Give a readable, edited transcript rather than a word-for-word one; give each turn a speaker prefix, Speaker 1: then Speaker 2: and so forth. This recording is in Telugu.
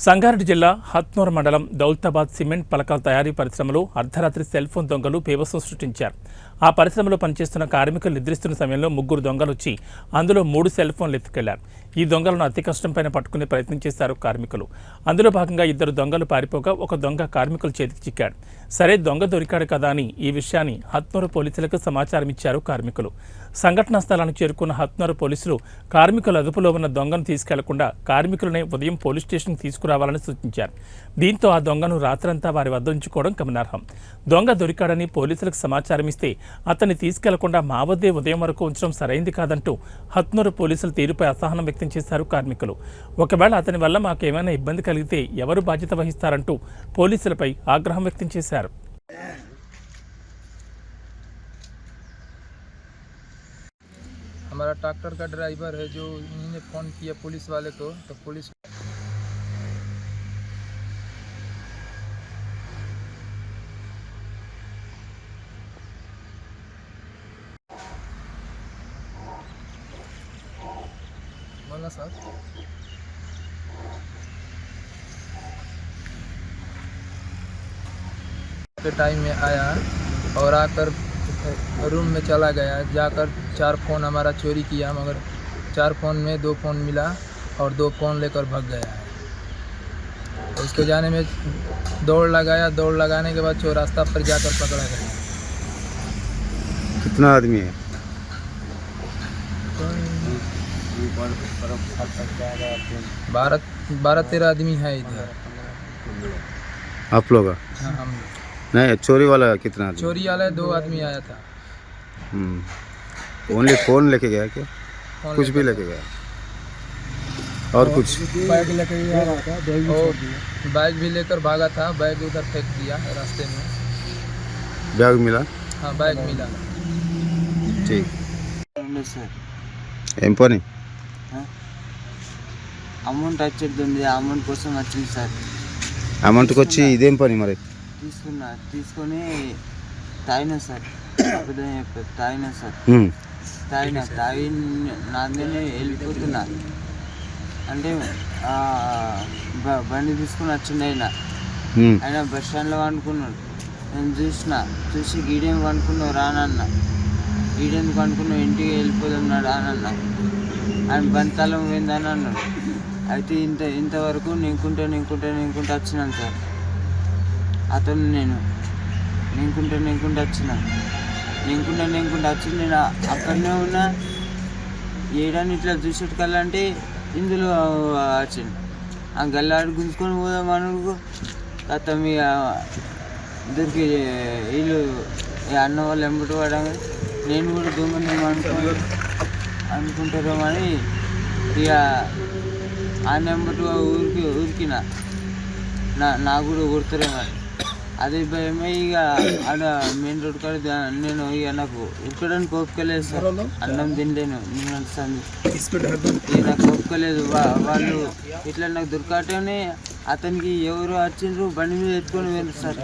Speaker 1: సంగారెడ్డి జిల్లా హత్నూర్ మండలం దౌలతాబాద్ సిమెంట్ పలకల తయారీ పరిశ్రమలో అర్ధరాత్రి సెల్ ఫోన్ దొంగలు బీభత్సం సృష్టించారు. ఆ పరిశ్రమలో పనిచేస్తున్న కార్మికులు నిద్రిస్తున్న సమయంలో 3 దొంగలు వచ్చి అందులో 3 సెల్ ఫోన్లు ఎత్తుకెళ్లారు. ఈ దొంగలను అతి కష్టంపైన పట్టుకునే ప్రయత్నం చేశారు కార్మికులు. అందులో భాగంగా 2 దొంగలు పారిపోగా ఒక దొంగ కార్మికుల చేతికి చిక్కాడు. సరే దొంగ దొరికాడు కదా అని ఈ విషయాన్ని హత్నూరు పోలీసులకు సమాచారం ఇచ్చారు కార్మికులు. సంఘటనా స్థలానికి చేరుకున్న హత్నూరు పోలీసులు కార్మికుల అదుపులో ఉన్న దొంగను తీసుకెళ్లకుండా కార్మికులనే ఉదయం పోలీస్ స్టేషన్కి తీసుకురావాలని సూచించారు. దీంతో ఆ దొంగను రాత్రంతా వారి వద్ద ఉంచుకోవడం గమనార్హం. దొంగ దొరికాడని పోలీసులకు సమాచారం ఇస్తే అతన్ని తీసుకెళ్లకుండా మా వద్దే ఉదయం వరకు ఉంచడం సరైంది కాదంటూ హత్నూరు పోలీసుల తీరుపై అసహనం వ్యక్తం చేశారు కార్మికులు. ఒకవేళ అతని వల్ల మాకేమైనా ఇబ్బంది కలిగితే ఎవరు బాధ్యత వహిస్తారంటూ పోలీసులపై ఆగ్రహం వ్యక్తం చేశారు.
Speaker 2: हमारा ट्रैक्टर का ड्राइवर है जो इन्होंने फ़ोन किया पुलिस वाले को, तो पुलिस बोला सर के टाइम में आया और आकर रूम में चला गया. जाकर 4 फ़ोन हमारा चोरी किया, मगर 4 फ़ोन में 2 फ़ोन मिला और 2 फ़ोन लेकर भाग गया है. उसके जाने में दौड़ लगाया. दौड़ लगाने के बाद चौरास्ता पर जाकर पकड़ा गया.
Speaker 3: कितना आदमी है?
Speaker 2: 12-13 आदमी है इधर.
Speaker 3: आप लोग?
Speaker 2: हाँ, हम लोग.
Speaker 3: नहीं, चोरी वाला कितना आदमी?
Speaker 2: चोरी वाला 2 आदमी आया था.
Speaker 3: ओनली फोन लेके गया क्या? कुछ भी लेके गया और कुछ?
Speaker 2: बैग लेके गया था. बैग भी लेकर भागा था. बैग उधर फेंक दिया रास्ते में.
Speaker 3: बैग मिला?
Speaker 2: हाँ, बैग मिला.
Speaker 3: ठीक. ఏం పని?
Speaker 4: అమౌంట్ వచ్చేది అమౌంట్ కోసం వచ్చింది సార్.
Speaker 3: అమౌంట్కి వచ్చి ఇదేం పని మరి?
Speaker 4: తీసుకొని తాగినా సార్. తాగినా సార్. తాగి నాదే వెళ్ళిపోతున్నా అంటే బండి తీసుకుని వచ్చింది ఆయన బస్ స్టాండ్లో అనుకున్నాడు. నేను చూసి గీడేం అనుకున్నావు రానన్న. గీడేందుకు అనుకున్నావు ఇంటికి వెళ్ళిపోతున్నాడు రానన్న. ఆయన బంతాలం పోయిందని అన్నాడు. అయితే ఇంతవరకు నీకుంటే వచ్చినాను సార్. అతను నేను నీకుంటే వచ్చిన వచ్చి నేను అక్కడనే ఉన్నా. ఏడాన్ని ఇట్లా చూసేటి కల్లంటే ఇందులో వచ్చింది. ఆ గల్లాడు గుంజుకొని పోదాం అనుకో అతను మీ ఇద్దరికి వీళ్ళు అన్న వాళ్ళు ఎంబటి పడగా నేను కూడా దొంగనేమో అనుకుంటారేమని ఇక ఆ నెంబటి ఊరికిన నా కూడా కొడతారేమని అదే భయమే. ఇక ఆడ మెయిన్ రోడ్ కాడ నేను ఇక నాకు ఉక్కడానికి ఒప్పుకోలేదు సార్. అన్నం తినలేను నేను నాకు ఒప్పుకోలేదు. వాళ్ళు ఇట్లా నాకు దొరకటనే అతనికి ఎవరు వచ్చిండ్రు బండి మీద ఎత్తుకొని వెళ్ళారు సార్.